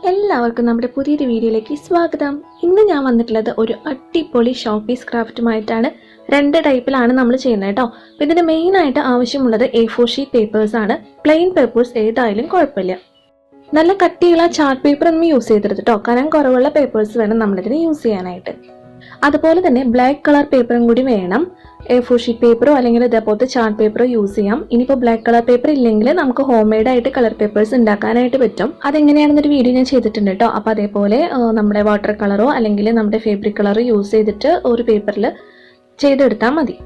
എല്ലാവർക്കും നമ്മുടെ പുതിയൊരു വീഡിയോയിലേക്ക് സ്വാഗതം. ഇന്ന് ഞാൻ വന്നിട്ടുള്ളത് ഒരു അടിപൊളി ഷോപ്പീസ് ക്രാഫ്റ്റുമായിട്ടാണ്. രണ്ട് ടൈപ്പിലാണ് നമ്മൾ ചെയ്യുന്നത് കേട്ടോ. അപ്പോൾ ഇതിന് മെയിനായിട്ട് ആവശ്യമുള്ളത് A4 ഷീറ്റ് പേപ്പേഴ്സ് ആണ്. പ്ലെയിൻ പേപ്പേഴ്സ് ഏതായാലും കുഴപ്പമില്ല. നല്ല കട്ടിയുള്ള ചാർട്ട് പേപ്പർ ഒന്നും യൂസ് ചെയ്തിരുത് കേട്ടോ. കനം കുറവുള്ള പേപ്പേഴ്സ് വേണം നമ്മളിതിന് യൂസ് ചെയ്യാനായിട്ട്. അതുപോലെ തന്നെ ബ്ലാക്ക് കളർ പേപ്പറും കൂടി വേണം. A4 ഷീറ്റ് പേപ്പറോ അല്ലെങ്കിൽ ഇതേപോലത്തെ ചാർട്ട് പേപ്പറോ യൂസ് ചെയ്യാം. ഇനിയിപ്പോൾ ബ്ലാക്ക് കളർ പേപ്പർ ഇല്ലെങ്കിൽ നമുക്ക് ഹോം മെയ്ഡ് ആയിട്ട് കളർ പേപ്പേഴ്സ് ഉണ്ടാക്കാനായിട്ട് പറ്റും. അതെങ്ങനെയാണെന്നൊരു വീഡിയോ ഞാൻ ചെയ്തിട്ടുണ്ട് കേട്ടോ. അപ്പോൾ അതേപോലെ നമ്മുടെ വാട്ടർ കളറോ അല്ലെങ്കിൽ നമ്മുടെ ഫാബ്രിക് കളറോ യൂസ് ചെയ്തിട്ട് ഒരു പേപ്പറിൽ ചെയ്തെടുത്താൽ മതി.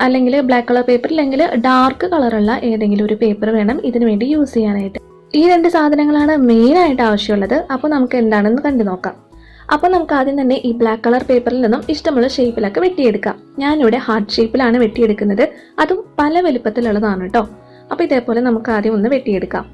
അല്ലെങ്കിൽ ബ്ലാക്ക് കളർ പേപ്പർ അല്ലെങ്കിൽ ഡാർക്ക് കളറുള്ള ഏതെങ്കിലും ഒരു പേപ്പർ വേണം ഇതിനു വേണ്ടി യൂസ് ചെയ്യാനായിട്ട്. ഈ രണ്ട് സാധനങ്ങളാണ് മെയിനായിട്ട് ആവശ്യമുള്ളത്. അപ്പോൾ നമുക്ക് എന്താണെന്ന് കണ്ടു നോക്കാം. അപ്പോൾ നമുക്ക് ആദ്യം തന്നെ ഈ ബ്ലാക്ക് കളർ പേപ്പറിൽ നിന്നും ഇഷ്ടമുള്ള ഷേപ്പിലൊക്കെ വെട്ടിയെടുക്കാം. ഞാനിവിടെ ഹാർട്ട് ഷേപ്പിലാണ് വെട്ടിയെടുക്കുന്നത്. അതും പല വലുപ്പത്തിലുള്ളതാണ് കേട്ടോ. അപ്പോൾ ഇതേപോലെ നമുക്ക് ആദ്യം ഒന്ന് വെട്ടിയെടുക്കാം.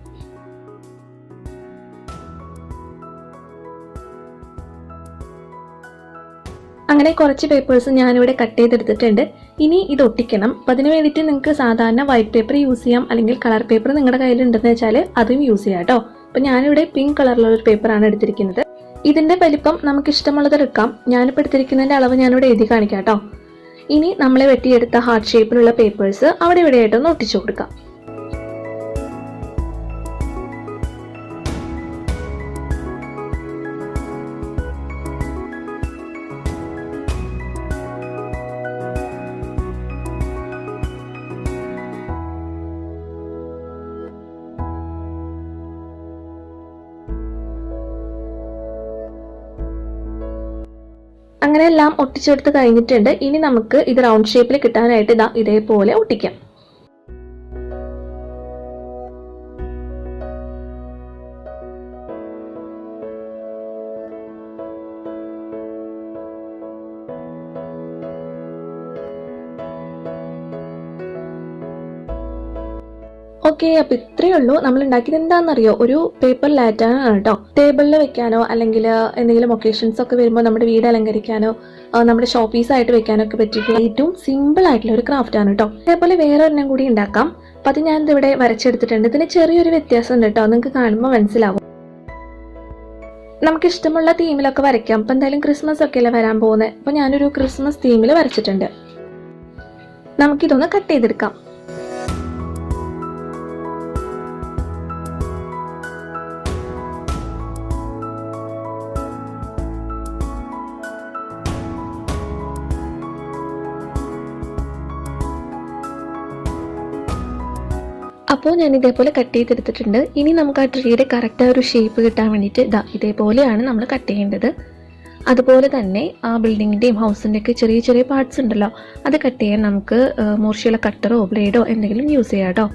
അങ്ങനെ കുറച്ച് പേപ്പേഴ്സ് ഞാനിവിടെ കട്ട് ചെയ്തെടുത്തിട്ടുണ്ട്. ഇനി ഇത് ഒട്ടിക്കണം. അപ്പം അതിന് വേണ്ടിയിട്ട് നിങ്ങൾക്ക് സാധാരണ വൈറ്റ് പേപ്പർ യൂസ് ചെയ്യാം, അല്ലെങ്കിൽ കളർ പേപ്പർ നിങ്ങളുടെ കയ്യിലുണ്ടെന്ന് വെച്ചാൽ അതും യൂസ് ചെയ്യാം കേട്ടോ. അപ്പം ഞാനിവിടെ പിങ്ക് കളറിലുള്ള ഒരു പേപ്പറാണ് എടുത്തിരിക്കുന്നത്. ഇതിൻ്റെ വലിപ്പം നമുക്ക് ഇഷ്ടമുള്ളത് എടുക്കാം. ഞാനിപ്പോൾ എടുത്തിരിക്കുന്നതിൻ്റെ അളവ് ഞാനിവിടെ എഴുതി കാണിക്കാം കേട്ടോ. ഇനി നമ്മൾ വെട്ടിയെടുത്ത ഹാർട്ട് ഷേപ്പിലുള്ള പേപ്പേഴ്സ് അവിടെ ഇവിടെയായിട്ടൊന്ന് ഒട്ടിച്ചു കൊടുക്കാം. അങ്ങനെ എല്ലാം ഒട്ടിച്ചെടുത്ത് കഴിഞ്ഞിട്ടുണ്ട്. ഇനി നമുക്ക് ഇത് റൗണ്ട് ഷേപ്പിൽ കിട്ടാനായിട്ട് ഇതേപോലെ ഒട്ടിക്കാം. ഓക്കെ, അപ്പോൾ ഇത്രയേ ഉള്ളൂ. നമ്മൾ ഉണ്ടാക്കിയത് എന്താണെന്നറിയോ? ഒരു പേപ്പർ ലാറ്റേൺ ആണ് കേട്ടോ. ടേബിളിൽ വെക്കാനോ അല്ലെങ്കിൽ എന്തെങ്കിലും ഒക്കേഷൻസ് ഒക്കെ വരുമ്പോൾ നമ്മുടെ വീട് അലങ്കരിക്കാനോ നമ്മുടെ ഷോപ്പീസായിട്ട് വെക്കാനോ ഒക്കെ പറ്റിയിട്ടുള്ള ഏറ്റവും സിമ്പിൾ ആയിട്ടുള്ള ഒരു ക്രാഫ്റ്റ് ആണ് കേട്ടോ. അതേപോലെ വേറെ ഒരെണ്ണം കൂടി ഉണ്ടാക്കാം. അപ്പം അത് ഞാൻ ഇവിടെ വരച്ചെടുത്തിട്ടുണ്ട്. ഇതിന് ചെറിയൊരു വ്യത്യാസം ഉണ്ട് കേട്ടോ. നിങ്ങൾക്ക് കാണുമ്പോൾ മനസ്സിലാവും. നമുക്ക് ഇഷ്ടമുള്ള തീമിലൊക്കെ വരയ്ക്കാം. അപ്പം എന്തായാലും ക്രിസ്മസ് ഒക്കെ അല്ലേ വരാൻ പോകുന്നത്. അപ്പം ഞാനൊരു ക്രിസ്മസ് തീമിൽ വരച്ചിട്ടുണ്ട്. നമുക്കിതൊന്ന് കട്ട് ചെയ്തെടുക്കാം. അപ്പോൾ ഞാൻ ഇതേപോലെ കട്ട് ചെയ്തെടുത്തിട്ടുണ്ട്. ഇനി നമുക്ക് ആ ട്രീയുടെ കറക്റ്റ് ഒരു ഷേപ്പ് കിട്ടാൻ വേണ്ടിയിട്ട് ഇതേപോലെയാണ് നമ്മൾ കട്ട് ചെയ്യേണ്ടത്. അതുപോലെ തന്നെ ആ ബിൽഡിങ്ങിൻ്റെയും ഹൗസിൻ്റെ ഒക്കെ ചെറിയ ചെറിയ പാർട്സ് ഉണ്ടല്ലോ, അത് കട്ട് ചെയ്യാൻ നമുക്ക് മൂർച്ചയുള്ള കട്ടറോ ബ്ലേഡോ എന്തെങ്കിലും യൂസ് ചെയ്യാം കേട്ടോ.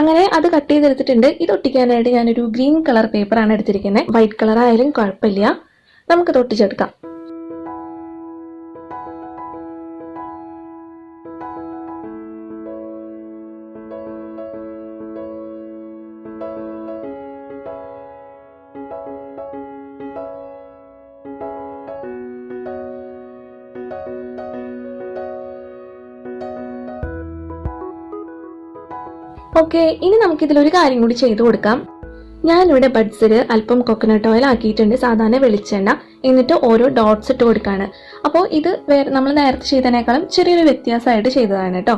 അങ്ങനെ അത് കട്ട് ചെയ്തെടുത്തിട്ടുണ്ട്. ഇത് ഒട്ടിക്കാനായിട്ട് ഞാനൊരു ഗ്രീൻ കളർ പേപ്പറാണ് എടുത്തിരിക്കുന്നത്. വൈറ്റ് കളർ ആയാലും കുഴപ്പമില്ല, നമുക്കത് ഒട്ടിച്ചെടുക്കാം. ഓക്കെ, ഇനി നമുക്കിതിലൊരു കാര്യം കൂടി ചെയ്തു കൊടുക്കാം. ഞാനിവിടെ ബഡ്സിൽ അല്പം കോക്കനട്ട് ഓയിൽ ആക്കിയിട്ടുണ്ട്, സാധാരണ വെളിച്ചെണ്ണ. എന്നിട്ട് ഓരോ ഡോട്ട്സ് ഇട്ട് കൊടുക്കുകയാണ്. അപ്പോൾ ഇത് നമ്മൾ നേരത്തെ ചെയ്തതിനേക്കാളും ചെറിയൊരു വ്യത്യാസമായിട്ട് ചെയ്തതാണ് കേട്ടോ.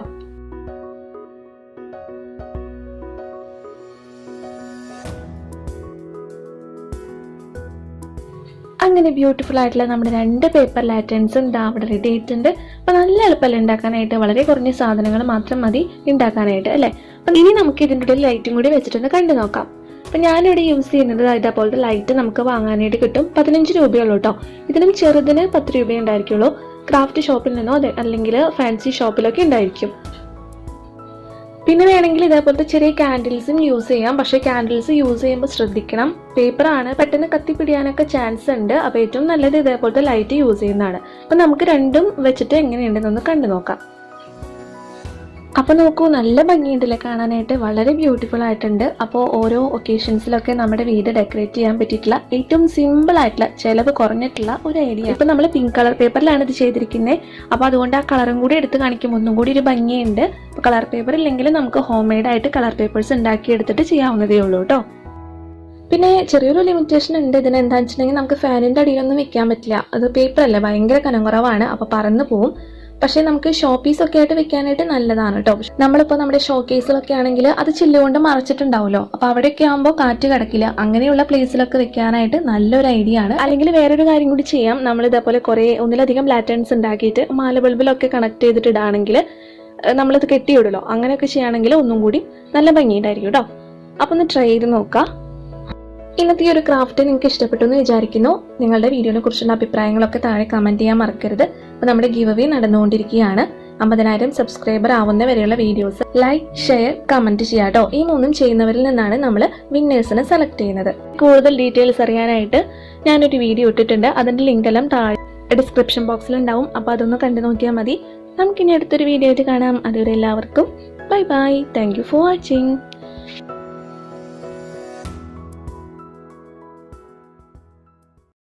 അങ്ങനെ ബ്യൂട്ടിഫുൾ ആയിട്ടുള്ള നമ്മുടെ രണ്ട് പേപ്പർ ലാറ്റേൺസും അവിടെ റെഡി ആയിട്ടുണ്ട്. അപ്പോൾ നല്ല എളുപ്പമല്ല ഉണ്ടാക്കാനായിട്ട്. വളരെ കുറഞ്ഞ സാധനങ്ങൾ മാത്രം മതി ഉണ്ടാക്കാനായിട്ട് അല്ലേ. അപ്പം ഇനി നമുക്ക് ഇതിൻ്റെ ഉള്ളിൽ ലൈറ്റും കൂടി വെച്ചിട്ടൊന്ന് കണ്ടു നോക്കാം. അപ്പം ഞാനിവിടെ യൂസ് ചെയ്യുന്നത് ഇതേപോലത്തെ ലൈറ്റ് നമുക്ക് വാങ്ങാനായിട്ട് കിട്ടും. 15 രൂപയുള്ളൂ കേട്ടോ. ഇതിനും ചെറുതിന് 10 രൂപയേ ഉണ്ടായിരിക്കുള്ളൂ. ക്രാഫ്റ്റ് ഷോപ്പിൽ നിന്നോ അല്ലെങ്കിൽ ഫാൻസി ഷോപ്പിലൊക്കെ ഉണ്ടായിരിക്കും. പിന്നെ വേണമെങ്കിൽ ഇതേപോലത്തെ ചെറിയ ക്യാൻഡിൽസും യൂസ് ചെയ്യാം. പക്ഷേ ക്യാൻഡിൽസ് യൂസ് ചെയ്യുമ്പോൾ ശ്രദ്ധിക്കണം, പേപ്പറാണ്, പെട്ടെന്ന് കത്തിപ്പിടിയാനൊക്കെ ചാൻസ് ഉണ്ട്. അപ്പോൾ ഏറ്റവും നല്ലത് ഇതേപോലത്തെ ലൈറ്റ് യൂസ് ചെയ്യുന്നതാണ്. അപ്പോൾ നമുക്ക് രണ്ടും വെച്ചിട്ട് എങ്ങനെയുണ്ടെന്നൊന്ന് കണ്ടു നോക്കാം. അപ്പോൾ നോക്കൂ, നല്ല ഭംഗിയുണ്ടല്ലേ കാണാനായിട്ട്, വളരെ ബ്യൂട്ടിഫുൾ ആയിട്ടുണ്ട്. അപ്പോൾ ഓരോ ഒക്കേഷൻസിലൊക്കെ നമ്മുടെ വീട് ഡെക്കറേറ്റ് ചെയ്യാൻ പറ്റിയിട്ടുള്ള ഏറ്റവും സിമ്പിൾ ആയിട്ടുള്ള ചിലവ് കുറഞ്ഞിട്ടുള്ള ഒരു ഐഡിയ. ഇപ്പം നമ്മൾ പിങ്ക് കളർ പേപ്പറിലാണ് ഇത് ചെയ്തിരിക്കുന്നത്. അപ്പോൾ അതുകൊണ്ട് ആ കളറും കൂടി എടുത്ത് കാണിക്കുമ്പോൾ ഒന്നും കൂടി ഒരു ഭംഗിയുണ്ട്. അപ്പോൾ കളർ പേപ്പർ ഇല്ലെങ്കിൽ നമുക്ക് ഹോം മെയ്ഡ് ആയിട്ട് കളർ പേപ്പേഴ്സ് ഉണ്ടാക്കി എടുത്തിട്ട് ചെയ്യാവുന്നതേ ഉള്ളൂ കേട്ടോ. പിന്നെ ചെറിയൊരു ലിമിറ്റേഷൻ ഉണ്ട് ഇതിന്. എന്താണെന്ന് വെച്ചിട്ടുണ്ടെങ്കിൽ നമുക്ക് ഫാനിൻ്റെ അടിയിലൊന്നും വെക്കാൻ പറ്റില്ല. അത് പേപ്പറല്ലേ, ഭയങ്കര കനം കുറവാണ്, അപ്പോൾ പറന്ന് പോവും. പക്ഷേ നമുക്ക് ഷോ പീസൊക്കെ ആയിട്ട് വെക്കാനായിട്ട് നല്ലതാണ് കേട്ടോ. നമ്മളിപ്പോൾ നമ്മുടെ ഷോ കേസിലൊക്കെ ആണെങ്കിൽ അത് ചില്ലുകൊണ്ട് മറച്ചിട്ടുണ്ടാവുമല്ലോ, അപ്പോൾ അവിടെയൊക്കെ ആകുമ്പോൾ കാറ്റ് കിടക്കില്ല. അങ്ങനെയുള്ള പ്ലേസിലൊക്കെ വെക്കാനായിട്ട് നല്ലൊരു ഐഡിയ ആണ്. അല്ലെങ്കിൽ വേറൊരു കാര്യം കൂടി ചെയ്യാം, നമ്മൾ ഇതേപോലെ ഒന്നിലധികം ലാറ്റേൺസ് ഉണ്ടാക്കിയിട്ട് മാല ബൾബിലൊക്കെ കണക്ട് ചെയ്തിട്ട് ഇടാണെങ്കിൽ നമ്മളിത് കെട്ടിയിടുമല്ലോ, അങ്ങനെയൊക്കെ ചെയ്യുകയാണെങ്കിൽ ഒന്നും കൂടി നല്ല ഭംഗിയുണ്ടായിരിക്കും കേട്ടോ. അപ്പോൾ ഒന്ന് ട്രൈ ചെയ്ത് നോക്കാം. ഇന്നത്തെ ഈ ഒരു ക്രാഫ്റ്റ് നിങ്ങൾക്ക് ഇഷ്ടപ്പെട്ടു എന്ന് വിചാരിക്കുന്നു. നിങ്ങളുടെ വീഡിയോനെ കുറിച്ചുള്ള അഭിപ്രായങ്ങളൊക്കെ താഴെ കമന്റ് ചെയ്യാൻ മറക്കരുത്. അപ്പോൾ നമ്മുടെ ഗിവ് അവേ നടന്നുകൊണ്ടിരിക്കുകയാണ്. 50,000 സബ്സ്ക്രൈബർ ആവുന്ന വരെയുള്ള വീഡിയോസ് ലൈക്ക്, ഷെയർ, കമന്റ് ചെയ്യാം കേട്ടോ. ഈ മൂന്നും ചെയ്യുന്നവരിൽ നിന്നാണ് നമ്മൾ വിന്നേഴ്സിനെ സെലക്ട് ചെയ്യുന്നത്. കൂടുതൽ ഡീറ്റെയിൽസ് അറിയാനായിട്ട് ഞാനൊരു വീഡിയോ ഇട്ടിട്ടുണ്ട്. അതിന്റെ ലിങ്ക് എല്ലാം താഴെ ഡിസ്ക്രിപ്ഷൻ ബോക്സിൽ ഉണ്ടാവും. അപ്പോൾ അതൊന്ന് കണ്ടു നോക്കിയാൽ മതി. നമുക്കിനി അടുത്തൊരു വീഡിയോ ആയിട്ട് കാണാം. അതുവരെ എല്ലാവർക്കും bye bye. Thank you for watching.